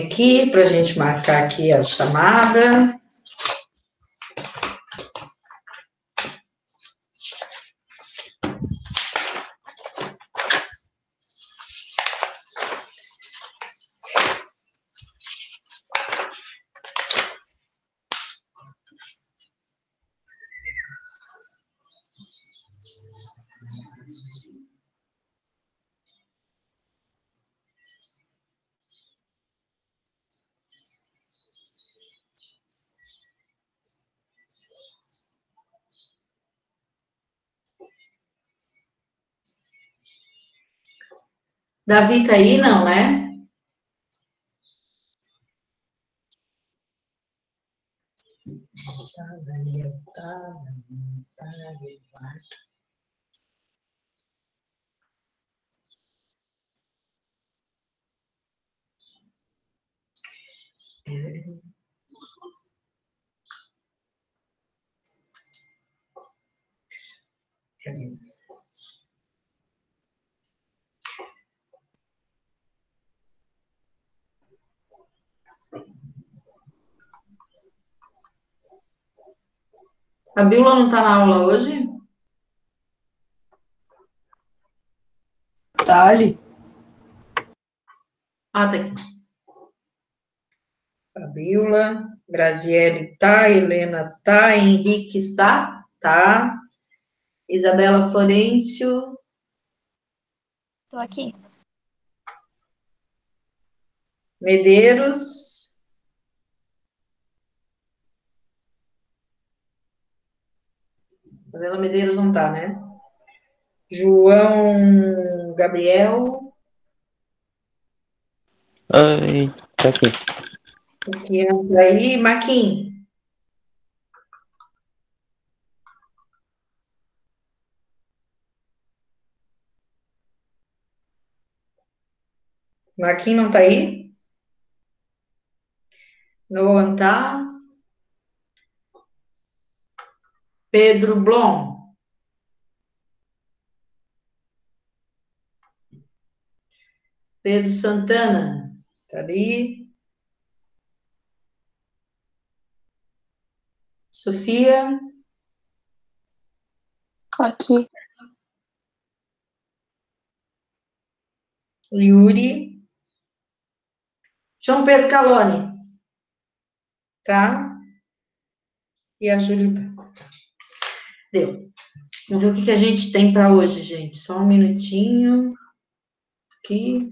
Aqui, para a gente marcar aqui a chamada. Davi tá aí, não, né? Tá, Daniel, tá, Eduardo. A Bíblia não tá na aula hoje? Tá ali. Ah, tá aqui. Fabiola, Graziele tá, Helena tá, Henrique está? Tá. Isabela Florencio. Tô aqui. Medeiros. Isabela Medeiros não tá, né? João Gabriel. Oi, tá aqui. O que anda aí? Maquin. Maquin não tá aí? Noan tá? Pedro Blom. Pedro Santana. Tá ali? Sofia. Aqui. Yuri. João Pedro Caloni. Tá? E a Júlia tá. Deu. Vamos ver o que a gente tem para hoje, gente. Só um minutinho. Aqui.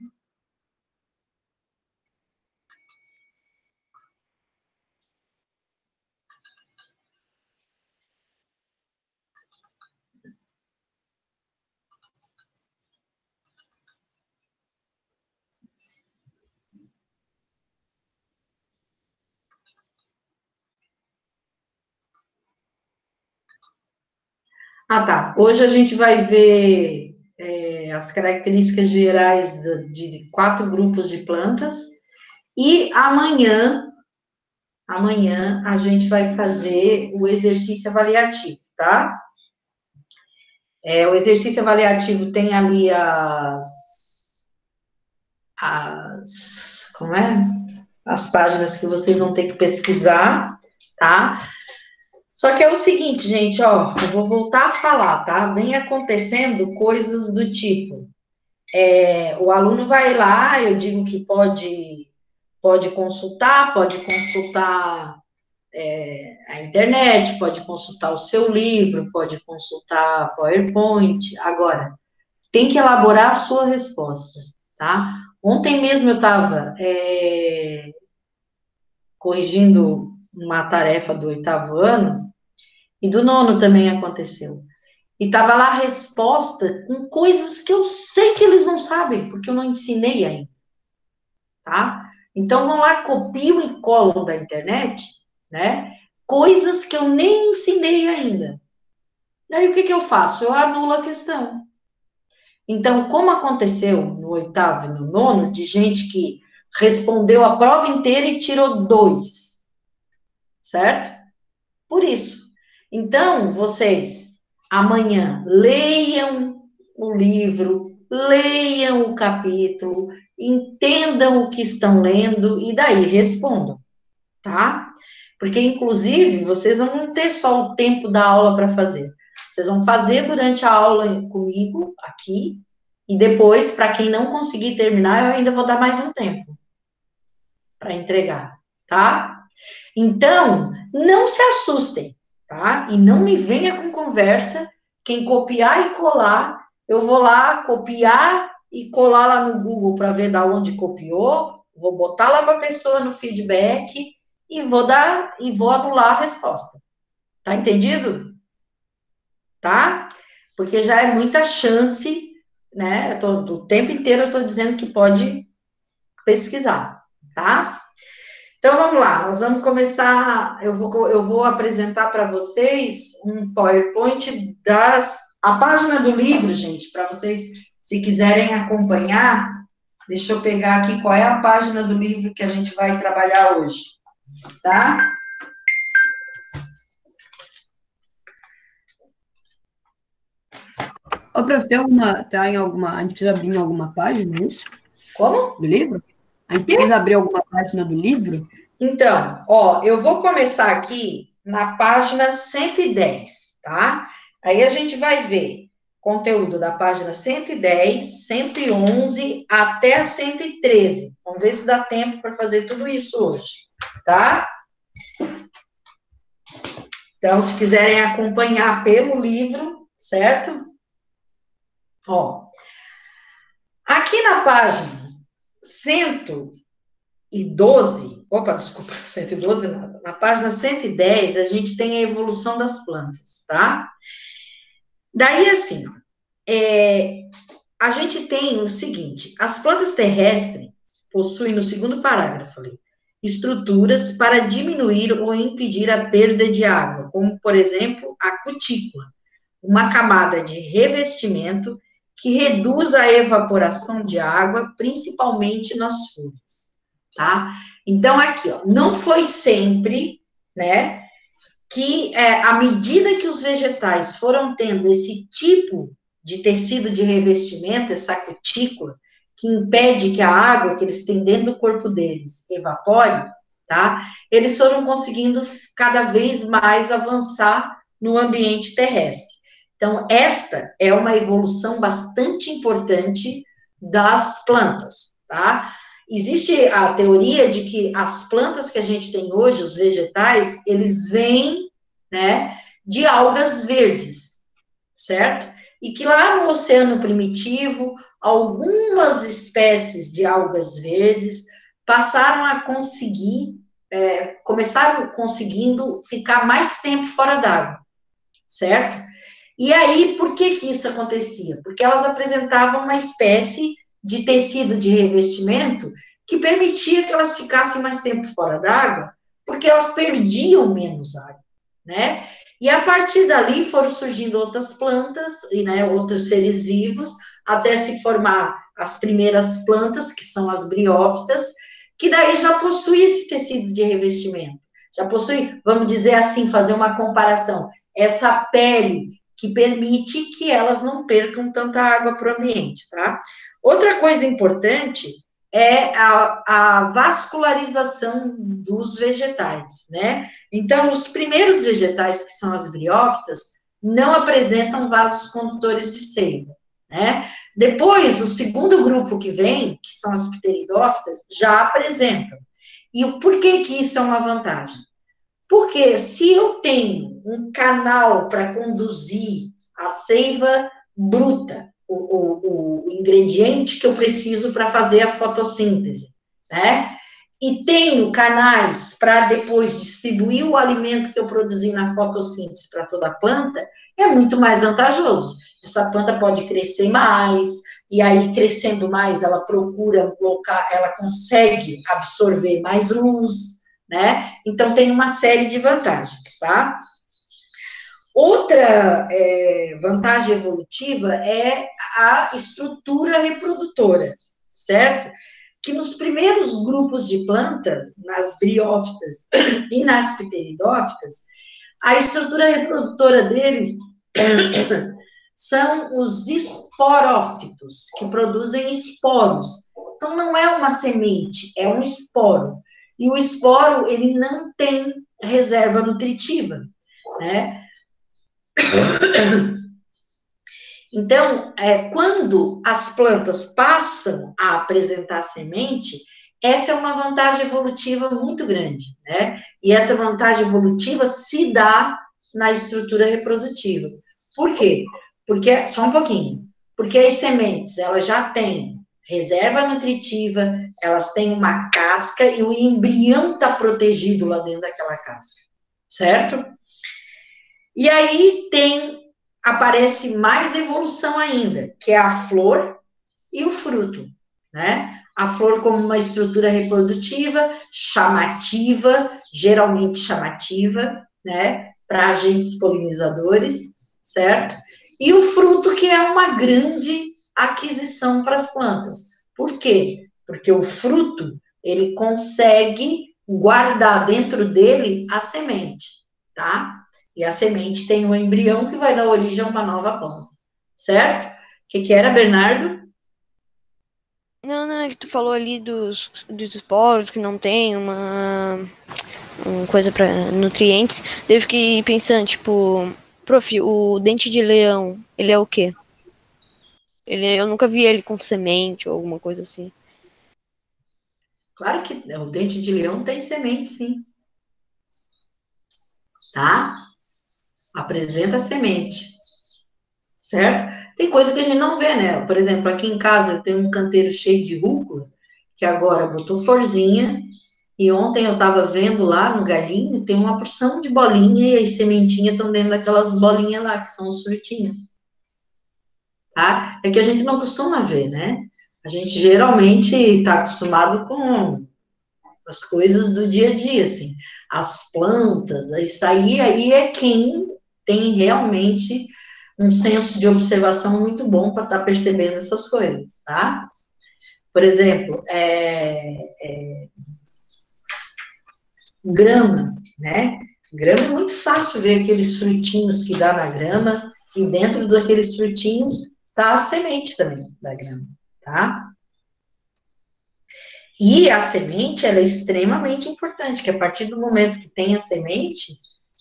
Ah, tá. Hoje a gente vai ver as características gerais de 4 grupos de plantas. E amanhã a gente vai fazer o exercício avaliativo, tá? O exercício avaliativo tem ali como é? As páginas que vocês vão ter que pesquisar, tá? Só que é o seguinte, gente, ó, eu vou voltar a falar, tá? Vem acontecendo coisas do tipo, o aluno vai lá, eu digo que pode consultar a internet, pode consultar o seu livro, pode consultar PowerPoint. Agora, tem que elaborar a sua resposta, tá? Ontem mesmo eu estava corrigindo uma tarefa do 8º ano, e do 9º também aconteceu. E estava lá a resposta com coisas que eu sei que eles não sabem, porque eu não ensinei ainda, tá? Então, vão lá, copiam e colam da internet, né? Coisas que eu nem ensinei ainda. Daí, o que eu faço? Eu anulo a questão. Então, como aconteceu no 8º e no 9º, de gente que respondeu a prova inteira e tirou 2, certo? Por isso. Então, vocês, amanhã, leiam o livro, leiam o capítulo entendam o que estão lendo e daí respondam, tá? Porque, inclusive, vocês não vão ter só o tempo da aula para fazer. Vocês vão fazer durante a aula comigo, aqui, e depois, para quem não conseguir terminar, eu ainda vou dar mais um tempo para entregar, tá? Então, não se assustem, tá? E não me venha com conversa. Quem copiar e colar, eu vou lá copiar e colar lá no Google para ver da onde copiou, vou botar lá para a pessoa no feedback e vou anular a resposta. Tá entendido? Tá? Porque já é muita chance, né? O tempo inteiro eu estou dizendo que pode pesquisar, tá? Então, vamos lá, nós vamos começar, eu vou apresentar para vocês um PowerPoint a página do livro, gente, para vocês, se quiserem acompanhar, deixa eu pegar aqui qual é a página do livro que a gente vai trabalhar hoje, tá? Ô, prof, a gente precisa abrir em alguma página, isso? Como? Do livro? A gente precisa abrir alguma página do livro? Então, ó, eu vou começar aqui na página 110, tá? Aí a gente vai ver conteúdo da página 110, 111 até a 113. Vamos ver se dá tempo para fazer tudo isso hoje, tá? Então, se quiserem acompanhar pelo livro, certo? Ó, aqui na página 112, opa, desculpa, 112 nada. Na página 110, a gente tem a evolução das plantas, tá? Daí, assim, ó, a gente tem o seguinte, as plantas terrestres possuem, no segundo parágrafo ali, estruturas para diminuir ou impedir a perda de água, como, por exemplo, a cutícula, uma camada de revestimento que reduz a evaporação de água, principalmente nas folhas, tá? Então, aqui, ó, não foi sempre, né, que à medida que os vegetais foram tendo esse tipo de tecido de revestimento, essa cutícula, que impede que a água que eles têm dentro do corpo deles evapore, tá? Eles foram conseguindo cada vez mais avançar no ambiente terrestre. Então, esta é uma evolução bastante importante das plantas, tá? Existe a teoria de que as plantas que a gente tem hoje, os vegetais, eles vêm, né, de algas verdes, certo? E que lá no oceano primitivo, algumas espécies de algas verdes passaram a conseguir, começaram conseguindo ficar mais tempo fora d'água, certo? E aí, por que que isso acontecia? Porque elas apresentavam uma espécie de tecido de revestimento que permitia que elas ficassem mais tempo fora d'água, porque elas perdiam menos água, né? E a partir dali foram surgindo outras plantas, e, né, outros seres vivos, até se formar as primeiras plantas, que são as briófitas, que daí já possui esse tecido de revestimento. Já possui, vamos dizer assim, fazer uma comparação, essa pele que permite que elas não percam tanta água para o ambiente, tá? Outra coisa importante é a vascularização dos vegetais, né? Então, os primeiros vegetais, que são as briófitas, não apresentam vasos condutores de seiva, né? Depois, o segundo grupo que vem, que são as pteridófitas, já apresentam. E o porquê que isso é uma vantagem? Porque se eu tenho um canal para conduzir a seiva bruta, o ingrediente que eu preciso para fazer a fotossíntese, né? E tenho canais para depois distribuir o alimento que eu produzi na fotossíntese para toda a planta, é muito mais vantajoso. Essa planta pode crescer mais, e aí, crescendo mais, ela procura local, ela consegue absorver mais luz, né? Então, tem uma série de vantagens, tá? Outra vantagem evolutiva é a estrutura reprodutora, certo? Que nos primeiros grupos de plantas, nas briófitas e nas pteridófitas, a estrutura reprodutora deles são os esporófitos, que produzem esporos, Então, não é uma semente, é um esporo. E o esporo, ele não tem reserva nutritiva, né? Então, quando as plantas passam a apresentar semente, essa é uma vantagem evolutiva muito grande, né? E essa vantagem evolutiva se dá na estrutura reprodutiva. Por quê? Porque, só um pouquinho, porque as sementes, elas já têm reserva nutritiva, elas têm uma casca e o embrião está protegido lá dentro daquela casca, certo? E aí aparece mais evolução ainda, que é a flor e o fruto, né? A flor como uma estrutura reprodutiva, chamativa, geralmente chamativa, né? Para agentes polinizadores, certo? E o fruto que é uma grande aquisição para as plantas. Por quê? Porque o fruto, ele consegue guardar dentro dele a semente, tá? E a semente tem um embrião que vai dar origem a uma nova planta, certo? O que era, Bernardo? Não, é que tu falou ali dos esporos que não tem uma coisa para nutrientes. Daí eu fiquei pensando, tipo, prof, o dente de leão, ele é o quê? Eu nunca vi ele com semente ou alguma coisa assim. Claro que o dente de leão tem semente, sim. Tá? Apresenta semente. Certo? Tem coisa que a gente não vê, né? Por exemplo, aqui em casa tem um canteiro cheio de rúcula, que agora botou florzinha, e ontem eu estava vendo lá no galinho, tem uma porção de bolinha e as sementinhas estão dentro daquelas bolinhas lá, que são os frutinhos. Tá? É que a gente não costuma ver, né? A gente geralmente está acostumado com as coisas do dia a dia, assim. As plantas, isso aí é quem tem realmente um senso de observação muito bom para estar percebendo essas coisas, tá? Por exemplo, grama, né? Grama é muito fácil ver aqueles frutinhos que dá na grama, e dentro daqueles frutinhos tá a semente também da grama, tá? E a semente, ela é extremamente importante, que a partir do momento que tem a semente,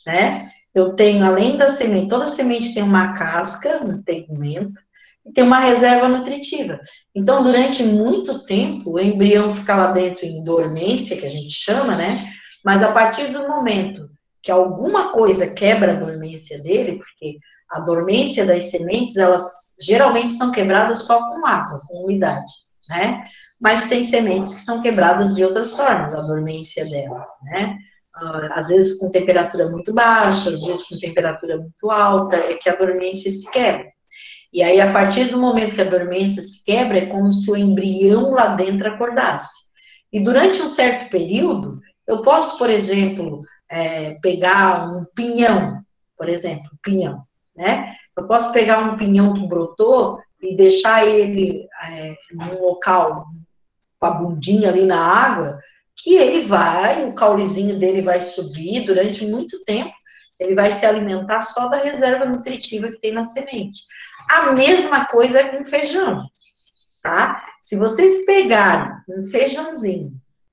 né, eu tenho, além da semente, toda semente tem uma casca, um tegumento, e tem uma reserva nutritiva. Então, durante muito tempo, o embrião fica lá dentro em dormência, que a gente chama, né, mas a partir do momento que alguma coisa quebra a dormência dele, porque a dormência das sementes, elas geralmente são quebradas só com água, com umidade, né, mas tem sementes que são quebradas de outras formas, a dormência delas, né? Às vezes com temperatura muito baixa, às vezes com temperatura muito alta, é que a dormência se quebra. E aí, a partir do momento que a dormência se quebra, é como se o embrião lá dentro acordasse. E durante um certo período, eu posso, por exemplo, pegar um pinhão, por exemplo, pinhão, né? Eu posso pegar um pinhão que brotou e deixar ele num local com a bundinha ali na água, que ele vai, o caulezinho dele vai subir durante muito tempo, ele vai se alimentar só da reserva nutritiva que tem na semente. A mesma coisa com feijão, tá? Se vocês pegarem um feijãozinho,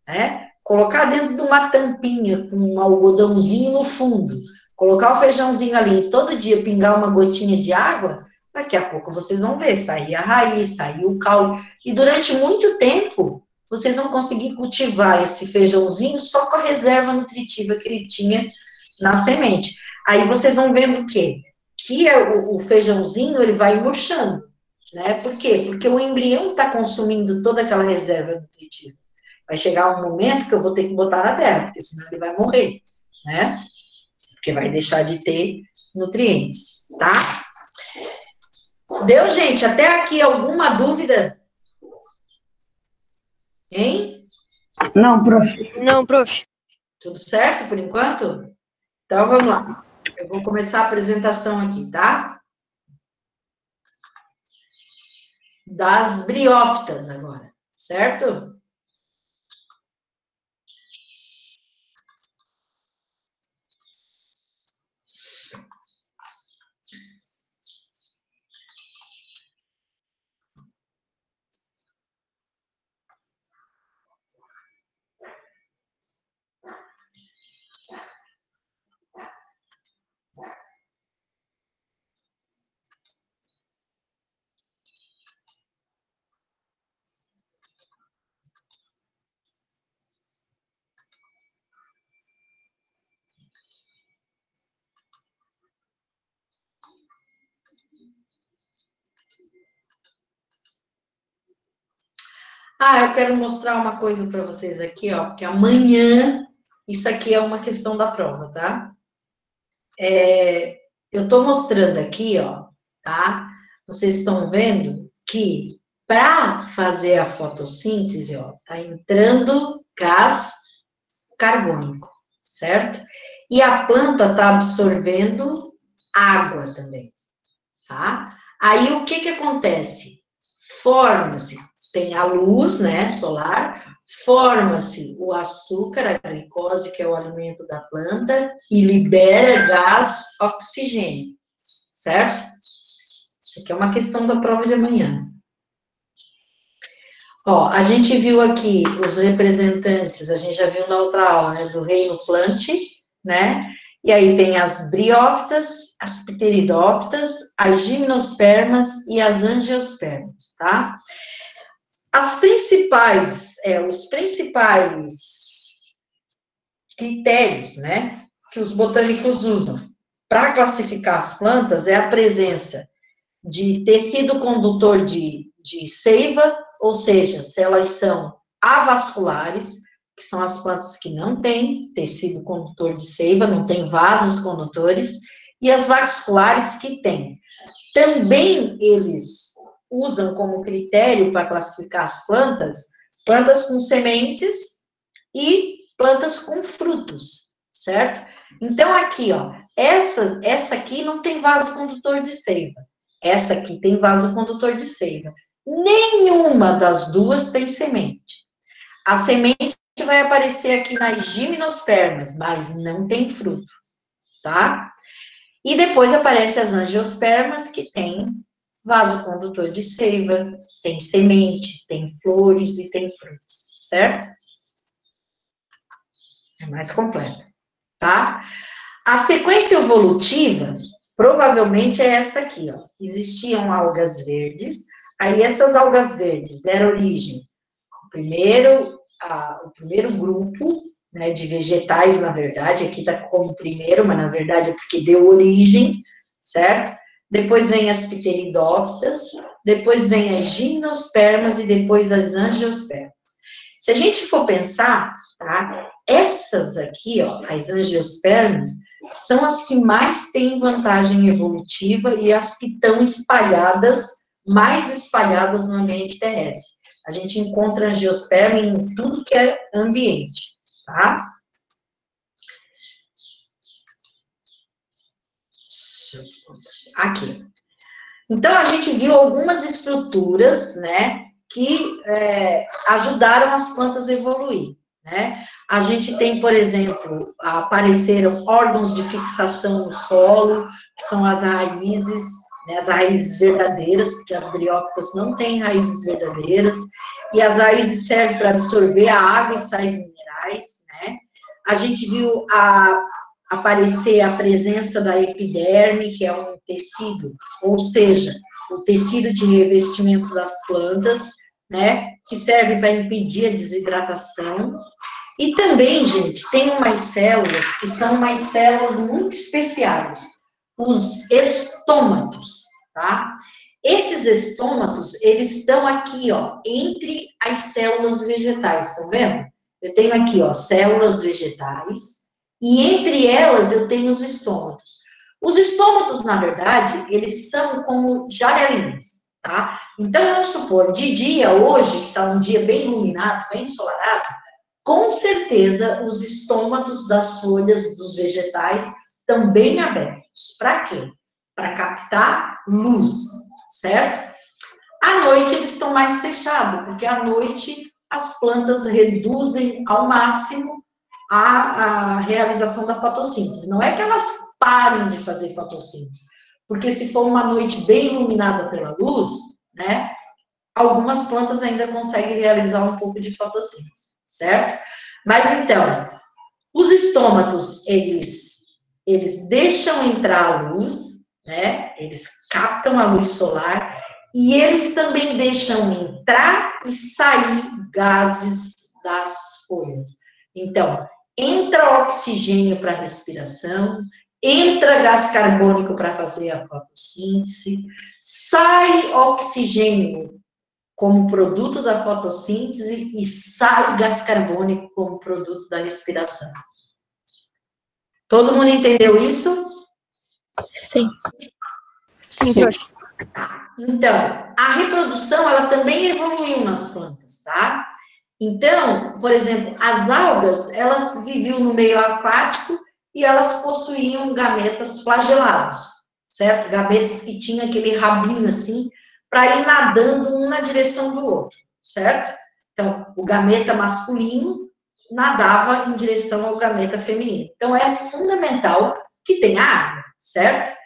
né, colocar dentro de uma tampinha com um algodãozinho no fundo, colocar o feijãozinho ali e todo dia pingar uma gotinha de água, daqui a pouco vocês vão ver, sair a raiz, sair o caule, e durante muito tempo, vocês vão conseguir cultivar esse feijãozinho só com a reserva nutritiva que ele tinha na semente. Aí vocês vão vendo o quê? Que o feijãozinho, ele vai murchando, né? Por quê? Porque o embrião está consumindo toda aquela reserva nutritiva. Vai chegar um momento que eu vou ter que botar na terra, porque senão ele vai morrer, né? Porque vai deixar de ter nutrientes, tá? Deu, gente? Até aqui alguma dúvida? Hein? Não, prof. Não, prof. Tudo certo por enquanto? Então vamos lá. Eu vou começar a apresentação aqui, tá? Das briófitas agora, certo? Eu quero mostrar uma coisa para vocês aqui, ó, porque amanhã isso aqui é uma questão da prova, tá? Eu estou mostrando aqui, ó, tá? Vocês estão vendo que para fazer a fotossíntese, ó, tá entrando gás carbônico, certo? E a planta tá absorvendo água também, tá? Aí o que acontece? Forma-se, tem a luz, né, solar, forma-se o açúcar, a glicose, que é o alimento da planta, e libera gás oxigênio, certo? Isso aqui é uma questão da prova de amanhã. Ó, a gente viu aqui os representantes, a gente já viu na outra aula, né, do reino plante, né? E aí tem as briófitas, as pteridófitas, as gimnospermas e as angiospermas, tá? Os principais critérios, né, que os botânicos usam para classificar as plantas é a presença de tecido condutor de seiva, ou seja, se elas são avasculares, que são as plantas que não têm tecido condutor de seiva, não tem vasos condutores, e as vasculares que têm. Também eles usam como critério para classificar as plantas com sementes e plantas com frutos, certo? Então, aqui, ó, essa aqui não tem vaso condutor de seiva. Essa aqui tem vaso condutor de seiva. Nenhuma das duas tem semente. A semente vai aparecer aqui nas gimnospermas, mas não tem fruto, tá? E depois aparece as angiospermas, que tem vaso condutor de seiva, tem semente, tem flores e tem frutos, certo? É mais completa, tá? A sequência evolutiva, provavelmente é essa aqui, ó. Existiam algas verdes, aí essas algas verdes deram origem ao o primeiro grupo, né, de vegetais, na verdade, aqui tá como primeiro, mas na verdade é porque deu origem, certo? Depois vem as pteridófitas, depois vem as gimnospermas e depois as angiospermas. Se a gente for pensar, tá? Essas aqui, ó, as angiospermas, são as que mais têm vantagem evolutiva e as que estão mais espalhadas no ambiente terrestre. A gente encontra angiosperma em tudo que é ambiente, tá? Aqui. Então, a gente viu algumas estruturas, né, que ajudaram as plantas a evoluir, né? A gente tem, por exemplo, apareceram órgãos de fixação no solo, que são as raízes, né, as raízes verdadeiras, porque as briófitas não têm raízes verdadeiras, e as raízes servem para absorver a água e sais minerais, né? A gente viu aparecer a presença da epiderme, que é um tecido, ou seja, o tecido de revestimento das plantas, né, que serve para impedir a desidratação. E também, gente, tem umas células que são umas células muito especiais, os estômatos, tá? Esses estômatos, eles estão aqui, ó, entre as células vegetais, estão vendo? Eu tenho aqui, ó, células vegetais, e entre elas eu tenho os estômatos. Os estômatos, na verdade, eles são como janelinhas, tá? Então, vamos supor, de dia, hoje, que está um dia bem iluminado, bem ensolarado, com certeza os estômatos das folhas dos vegetais estão bem abertos. Para quê? Para captar luz, certo? À noite eles estão mais fechados, porque à noite as plantas reduzem ao máximo a realização da fotossíntese. Não é que elas parem de fazer fotossíntese, porque se for uma noite bem iluminada pela luz, né, algumas plantas ainda conseguem realizar um pouco de fotossíntese, certo? Mas então, os estômatos, eles deixam entrar a luz, né, eles captam a luz solar, e eles também deixam entrar e sair gases das folhas. Então, entra oxigênio para a respiração, entra gás carbônico para fazer a fotossíntese, sai oxigênio como produto da fotossíntese e sai gás carbônico como produto da respiração. Todo mundo entendeu isso? Sim. Sim. Então, a reprodução, ela também evoluiu nas plantas, tá? Então, por exemplo, as algas, elas viviam no meio aquático e elas possuíam gametas flagelados, certo? Gametas que tinham aquele rabinho assim, para ir nadando um na direção do outro, certo? Então, o gameta masculino nadava em direção ao gameta feminino. Então, é fundamental que tenha água, certo?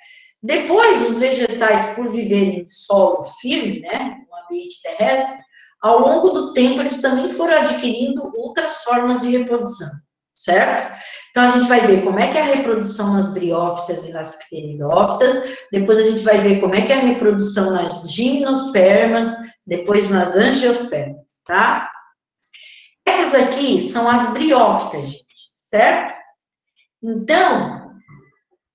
Depois, os vegetais, por viverem em solo firme, né, no ambiente terrestre, ao longo do tempo, eles também foram adquirindo outras formas de reprodução, certo? Então, a gente vai ver como é que é a reprodução nas briófitas e nas pteridófitas, depois a gente vai ver como é que é a reprodução nas gimnospermas, depois nas angiospermas, tá? Essas aqui são as briófitas, gente, certo? Então,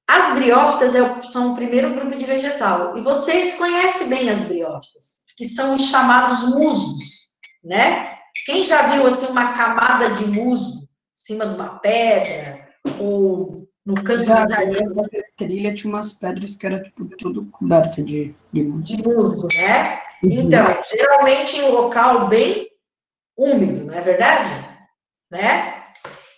as briófitas são o primeiro grupo de vegetal, e vocês conhecem bem as briófitas, que são os chamados musgos, né? Quem já viu, assim, uma camada de musgo em cima de uma pedra, ou no canto Já do jardim? na trilha tinha umas pedras que era tipo, tudo coberto de musgo. De musgo, né? Então, geralmente em um local bem úmido, não é verdade? Né?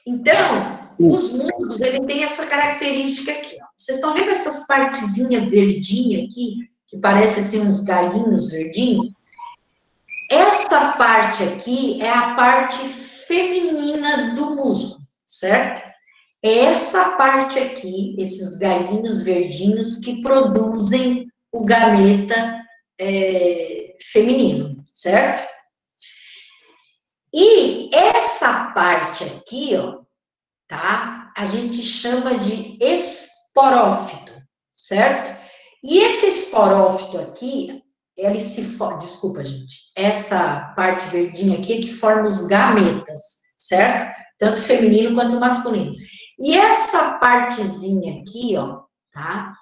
Então, os musgos, ele tem essa característica aqui, ó. Vocês estão vendo essas partezinhas verdinhas aqui, que parecem assim uns galinhos verdinhos? Essa parte aqui é a parte feminina do musgo, certo? É essa parte aqui, esses galinhos verdinhos, que produzem o gameta feminino, certo? E essa parte aqui, ó, tá? A gente chama de esporófito, certo? E esse esporófito aqui, ele se forma, desculpa, gente, essa parte verdinha aqui é que forma os gametas, certo? Tanto feminino quanto masculino. E essa partezinha aqui, ó, tá?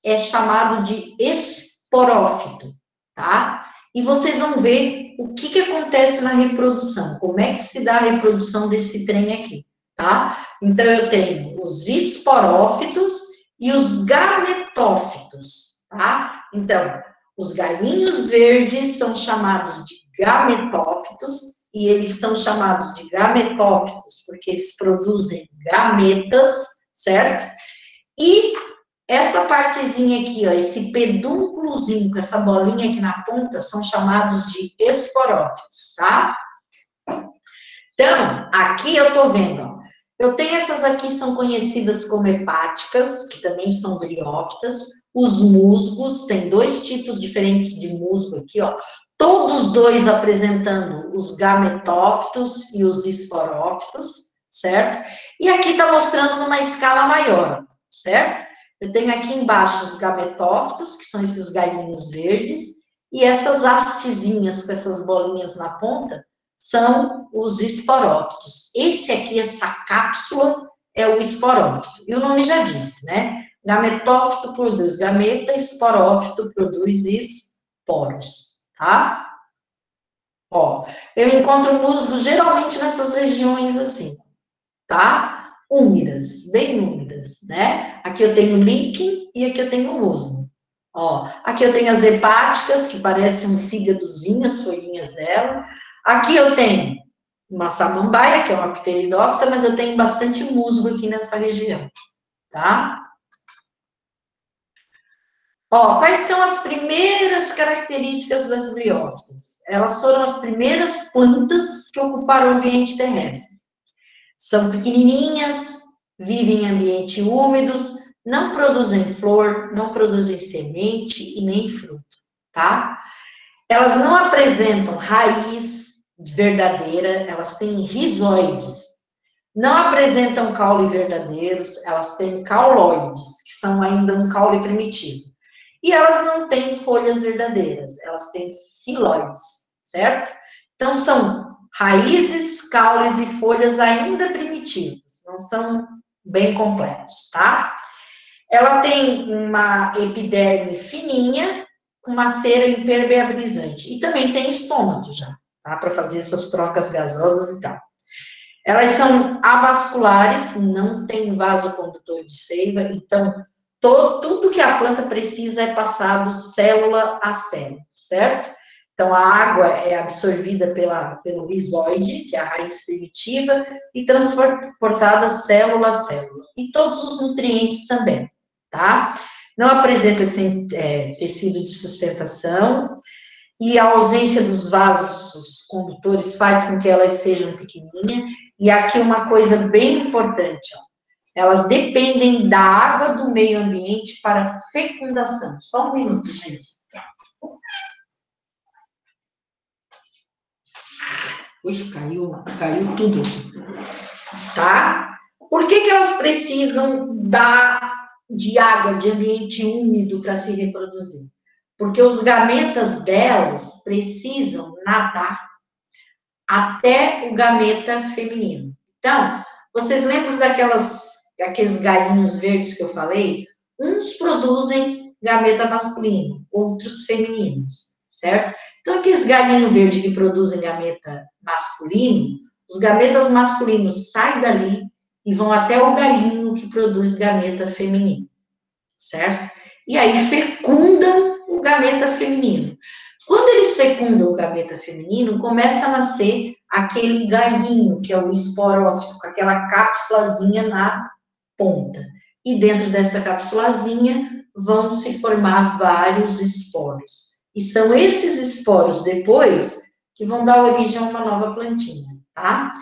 É chamado de esporófito, tá? E vocês vão ver o que acontece na reprodução, como é que se dá a reprodução desse trem aqui, tá? Então, eu tenho os esporófitos e os gametófitos, tá? Então, os galinhos verdes são chamados de gametófitos, e eles são chamados de gametófitos porque eles produzem gametas, certo? E essa partezinha aqui, ó, esse pedúnculozinho com essa bolinha aqui na ponta, são chamados de esporófitos, tá? Então, aqui eu tô vendo, ó, eu tenho essas aqui, são conhecidas como hepáticas, que também são briófitas. Os musgos, tem dois tipos diferentes de musgo aqui, ó. Todos dois apresentando os gametófitos e os esporófitos, certo? E aqui tá mostrando numa escala maior, certo? Eu tenho aqui embaixo os gametófitos, que são esses galinhos verdes, e essas hastezinhas com essas bolinhas na ponta, são os esporófitos. Esse aqui, essa cápsula, é o esporófito. E o nome já diz, né? Gametófito produz gameta, esporófito produz esporos, tá? Ó, eu encontro musgos geralmente nessas regiões assim, tá? Úmidas, bem úmidas, né? Aqui eu tenho líquen e aqui eu tenho musgo. Ó, aqui eu tenho as hepáticas, que parecem um fígadozinho, as folhinhas dela. Aqui eu tenho uma samambaia, que é uma pteridófita, mas eu tenho bastante musgo aqui nessa região, tá? Ó, quais são as primeiras características das briófitas? Elas foram as primeiras plantas que ocuparam o ambiente terrestre. São pequenininhas, vivem em ambientes úmidos, não produzem flor, não produzem semente e nem fruto, tá? Elas não apresentam raiz verdadeira, elas têm rizóides. Não apresentam caule verdadeiros, elas têm cauloides, que são ainda um caule primitivo. E elas não têm folhas verdadeiras, elas têm filóides, certo? Então, são raízes, caules e folhas ainda primitivas, não são bem completos, tá? Ela tem uma epiderme fininha, com uma cera impermeabilizante. E também tem estômago já, tá? Para fazer essas trocas gasosas e tal. Elas são avasculares, não tem vasocondutor de seiva, então tudo que a planta precisa é passado célula a célula, certo? Então, a água é absorvida pelo rizoide, que é a raiz primitiva, e transportada célula a célula. E todos os nutrientes também, tá? Não apresenta tecido de sustentação, e a ausência dos vasos condutores faz com que elas sejam pequenininhas. E aqui uma coisa bem importante, ó. Elas dependem da água do meio ambiente para fecundação. Só um minuto, gente. Ui, caiu tudo aqui. Tá? Por que elas precisam de água, de ambiente úmido para se reproduzir? Porque os gametas delas precisam nadar até o gameta feminino. Então, vocês lembram daqueles galinhos verdes que eu falei? Uns produzem gameta masculino, outros femininos, certo? Então, aqueles galinhos verdes que produzem gameta masculino, os gametas masculinos saem dali e vão até o galinho que produz gameta feminino, certo? E aí fecundam o gameta feminino. Quando eles fecundam o gameta feminino, começa a nascer aquele galinho, que é o esporófito, com aquela cápsulazinha na ponta. E dentro dessa cápsulazinha vão se formar vários esporos. E são esses esporos depois que vão dar origem a uma nova plantinha, tá?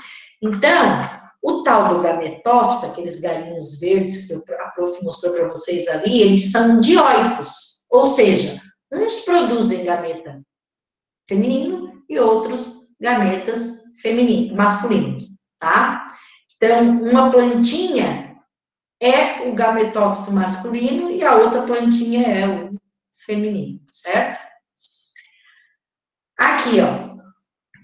Então, o tal do gametófito, aqueles galinhos verdes que a prof mostrou para vocês ali, eles são dioicos, ou seja, uns produzem gameta feminino e outros gametas masculinos, tá? Então, uma plantinha é o gametófito masculino e a outra plantinha é o feminino, certo? Aqui, ó,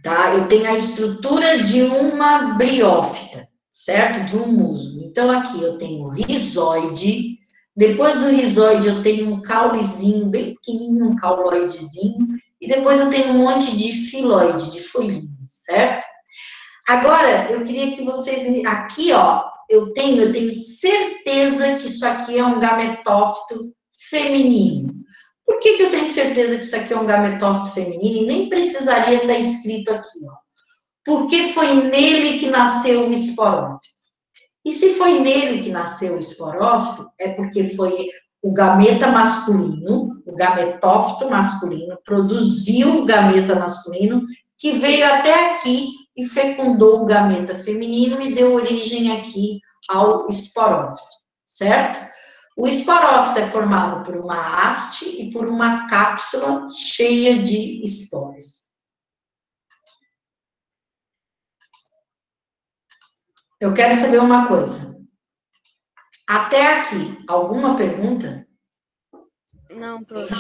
tá? Eu tenho a estrutura de uma briófita, certo? De um musgo. Então, aqui eu tenho o rizoide, depois do rizoide eu tenho um caulezinho bem pequenininho, um cauloidezinho, e depois eu tenho um monte de filóide, de folhinhas, certo? Agora, eu queria que vocês... Aqui, ó, eu tenho certeza que isso aqui é um gametófito feminino. Por que eu tenho certeza que isso aqui é um gametófito feminino? E nem precisaria estar escrito aqui, ó. Porque foi nele que nasceu o esporófito. E se foi nele que nasceu o esporófito, é porque foi o gameta masculino, o gametófito masculino, produziu o gameta masculino, que veio até aqui e fecundou o gameta feminino e deu origem aqui ao esporófito, certo? O esporófito é formado por uma haste e por uma cápsula cheia de esporos. Eu quero saber uma coisa. Até aqui, alguma pergunta? Não, prof.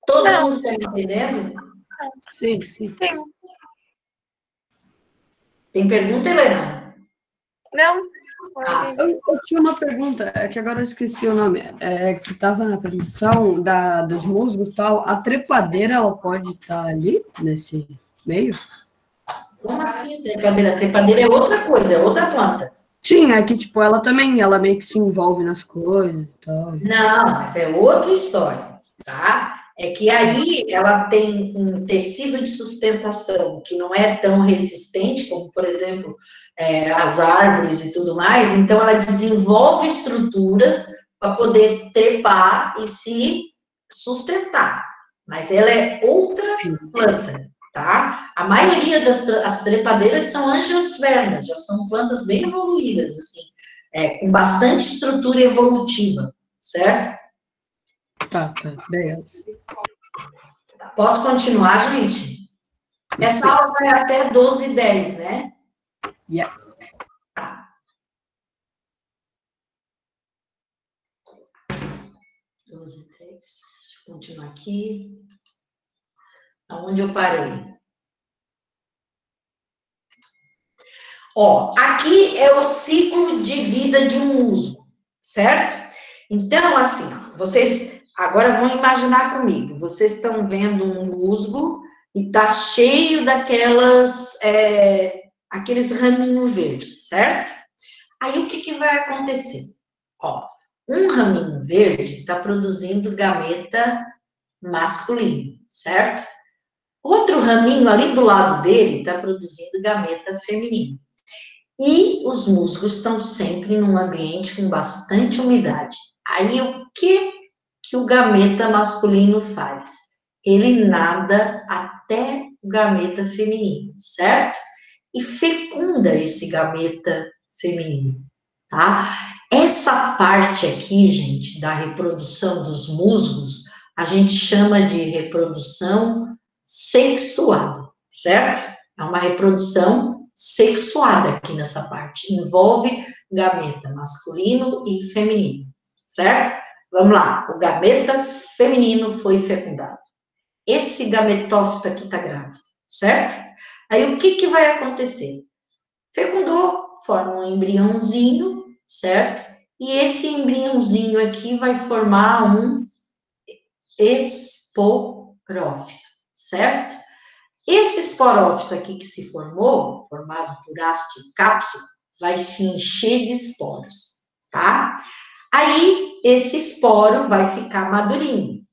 Todo mundo está entendendo? Sim, sim. Tem pergunta, Helena? Não. Ah, Eu tinha uma pergunta, é que agora eu esqueci o nome, que estava na apresentação dos musgos e tal. A trepadeira, ela pode estar ali, nesse meio? como assim trepadeira? Trepadeira é outra coisa, é outra planta. Sim, é que, tipo, ela meio que se envolve nas coisas e tal. Não, mas é outra história, tá? É que aí ela tem um tecido de sustentação que não é tão resistente como, por exemplo, as árvores e tudo mais, então ela desenvolve estruturas para poder trepar e se sustentar. Mas ela é outra planta, tá? A maioria das trepadeiras são angiospermas, já são plantas bem evoluídas, assim, com bastante estrutura evolutiva, certo? Tá, beleza. Posso continuar, gente? Essa aula vai até 12h10, né? Yes. Tá. 12h10. Vou continuar aqui. Aonde eu parei? Ó, aqui é o ciclo de vida de um musgo, certo? Então, assim, ó, vocês agora vão imaginar comigo. Vocês estão vendo um musgo e tá cheio aqueles raminhos verdes, certo? Aí o que vai acontecer? Ó, um raminho verde está produzindo gameta masculino, certo? Outro raminho ali do lado dele está produzindo gameta feminino. E os musgos estão sempre num ambiente com bastante umidade. Aí o que o gameta masculino faz? Ele nada até o gameta feminino, certo? E fecunda esse gameta feminino, tá? Essa parte aqui, gente, da reprodução dos musgos, a gente chama de reprodução sexuada, certo? É uma reprodução sexuada aqui nessa parte. Envolve gameta masculino e feminino, certo? Vamos lá. O gameta feminino foi fecundado. Esse gametófito aqui está grávido, certo? Aí o que vai acontecer? Fecundou, forma um embriãozinho, certo? E esse embriãozinho aqui vai formar um esporófito, certo? Esse esporófito aqui que se formou, formado por haste e cápsula, vai se encher de esporos, tá? Aí, esse esporo vai ficar madurinho.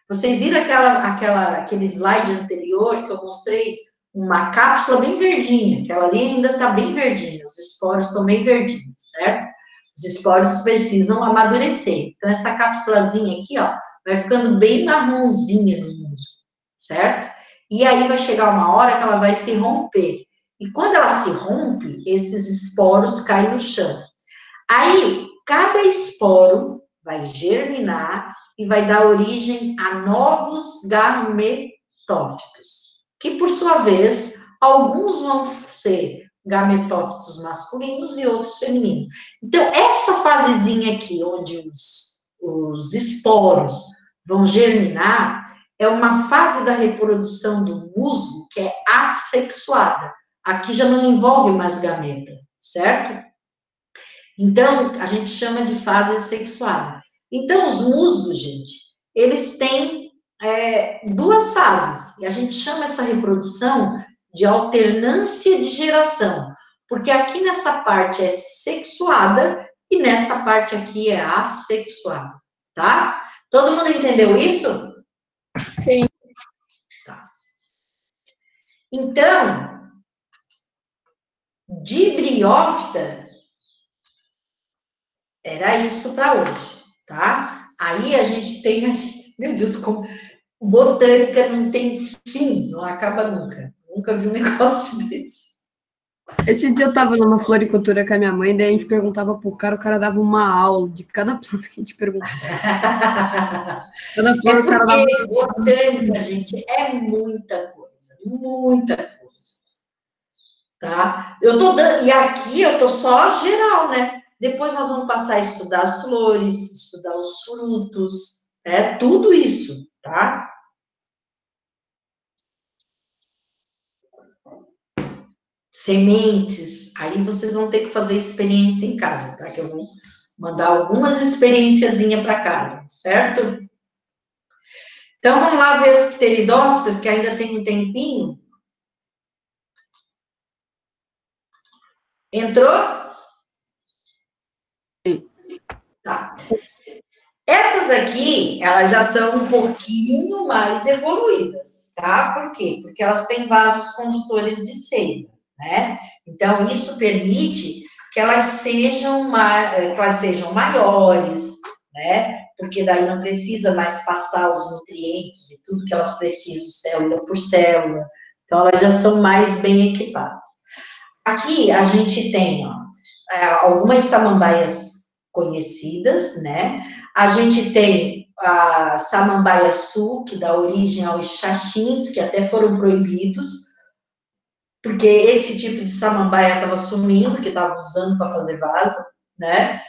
Vocês viram aquele slide anterior que eu mostrei? Uma cápsula bem verdinha, aquela ali ainda está bem verdinha, os esporos estão bem verdinhos, certo? Os esporos precisam amadurecer. Então, essa cápsulazinha aqui, ó, vai ficando bem marronzinha no músculo, certo? E aí vai chegar uma hora que ela vai se romper. E quando ela se rompe, esses esporos caem no chão. Aí, cada esporo vai germinar e vai dar origem a novos gametófitos, que, por sua vez, alguns vão ser gametófitos masculinos e outros femininos. Então, essa fasezinha aqui, onde os esporos vão germinar, é uma fase da reprodução do musgo que é assexuada. Aqui já não envolve mais gameta, certo? Então, a gente chama de fase assexuada. Então, os musgos, gente, eles têm duas fases. E a gente chama essa reprodução de alternância de geração. Porque aqui nessa parte é sexuada e nessa parte aqui é assexuada, tá? Todo mundo entendeu isso? Sim. Tá. Então, de briófita, era isso para hoje, tá? Aí a gente tem, meu Deus, como botânica não tem fim, não acaba nunca. Nunca vi um negócio desse. Esse dia eu tava numa floricultura com a minha mãe, daí a gente perguntava pro cara, o cara dava uma aula de cada planta que a gente perguntava. Cada flor, o cara dava... Porque botânica, gente, é muita coisa, tá? Eu tô dando, e aqui eu tô só geral, né? Depois nós vamos passar a estudar as flores, estudar os frutos, tudo isso, tá? Sementes, aí vocês vão ter que fazer experiência em casa, tá? Que eu vou mandar algumas experienciazinhas para casa, certo? Então, vamos lá ver as pteridófitas, que ainda tem um tempinho. Entrou? Tá. Essas aqui, elas já são um pouquinho mais evoluídas, tá? Por quê? Porque elas têm vasos condutores de seiva, né? Então, isso permite que elas sejam maiores, né? Porque daí não precisa mais passar os nutrientes e tudo que elas precisam, célula por célula. Então, elas já são mais bem equipadas. Aqui, a gente tem, ó, algumas samambaias conhecidas, né? A gente tem a samambaia sul, que dá origem aos xaxins, que até foram proibidos, porque esse tipo de samambaia estava sumindo, que estava usando para fazer vaso, né?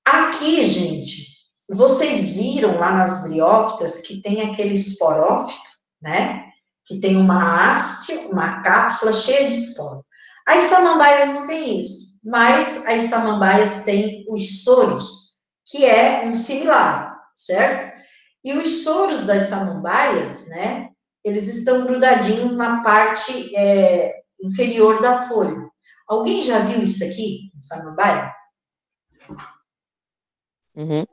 Aqui, gente, vocês viram lá nas briófitas que tem aquele esporófito, né? Que tem uma haste, uma cápsula cheia de esporo. As samambaias não têm isso, mas as samambaias têm os soros, que é um similar, certo? E os soros das samambaias, né, eles estão grudadinhos na parte inferior da folha. Alguém já viu isso aqui, samambaia? Uhum.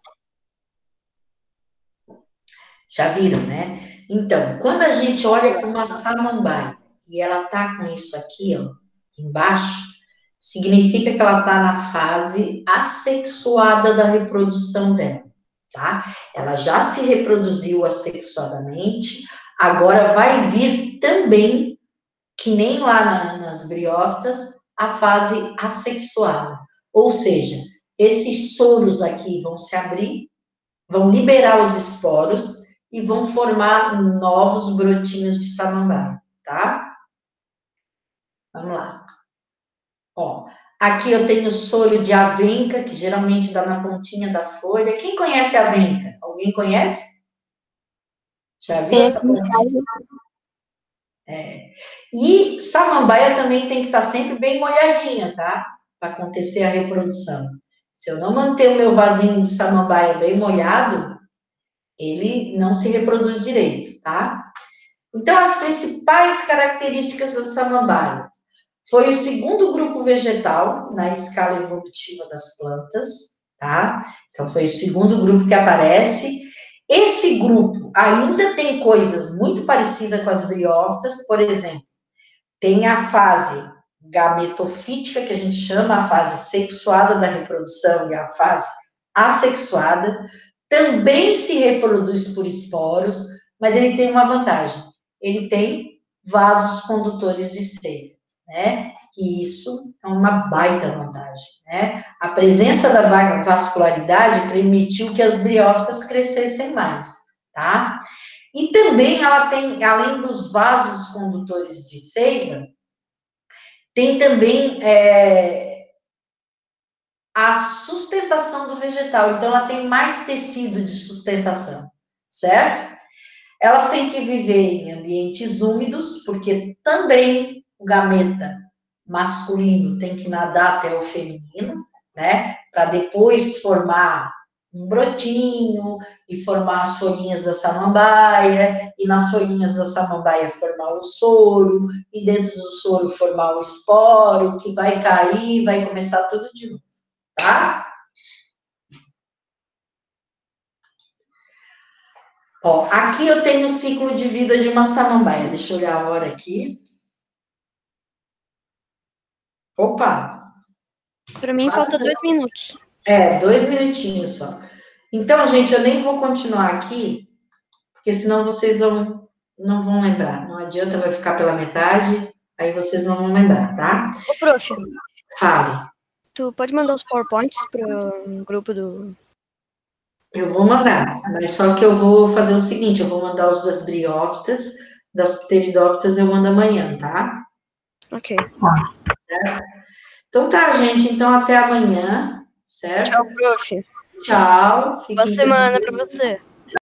Já viram, né? Então, quando a gente olha para uma samambaia e ela tá com isso aqui, ó, embaixo, significa que ela tá na fase assexuada da reprodução dela, tá? Ela já se reproduziu assexuadamente, agora vai vir também, que nem lá nas briófitas, a fase assexuada. Ou seja, esses soros aqui vão se abrir, vão liberar os esporos e vão formar novos brotinhos de samambaia, tá? Vamos lá. Ó, aqui eu tenho soro de avenca, que geralmente dá na pontinha da folha. Quem conhece a avenca? Alguém conhece? Já viu essa pontinha? E samambaia também tem que estar sempre bem molhadinha, tá? Para acontecer a reprodução. Se eu não manter o meu vasinho de samambaia bem molhado, ele não se reproduz direito, tá? Então, as principais características da samambaia. Foi o segundo grupo vegetal na escala evolutiva das plantas, tá? Então, foi o segundo grupo que aparece. Esse grupo ainda tem coisas muito parecidas com as briófitas, por exemplo, tem a fase gametofítica, que a gente chama a fase sexuada da reprodução, e a fase assexuada, também se reproduz por esporos, mas ele tem uma vantagem, ele tem vasos condutores de seiva, né? E isso é uma baita vantagem, né? A presença da vascularidade permitiu que as briófitas crescessem mais, tá? E também ela tem, além dos vasos condutores de seiva, tem também a sustentação do vegetal. Então, ela tem mais tecido de sustentação, certo? Elas têm que viver em ambientes úmidos, porque também o gameta masculino tem que nadar até o feminino, né? Para depois formar um brotinho e formar as folhinhas da samambaia, e nas folhinhas da samambaia formar o soro, e dentro do soro formar o esporo, que vai cair, vai começar tudo de novo, tá? Ó, aqui eu tenho o ciclo de vida de uma samambaia. Deixa eu olhar a hora aqui. Opa! Pra mim, falta 2 minutos. 2 minutinhos só. Então, gente, eu nem vou continuar aqui, porque senão vocês não vão lembrar. Não adianta, vai ficar pela metade, aí vocês não vão lembrar, tá? Ô, prof, Fale. tu pode mandar os PowerPoints pro grupo do... Eu vou mandar, mas só que eu vou fazer o seguinte, eu vou mandar os das briófitas, das pteridófitas eu mando amanhã, tá? Ok. Certo? Então tá, gente, então até amanhã, certo? Tchau, prof. Tchau. Boa semana pra você.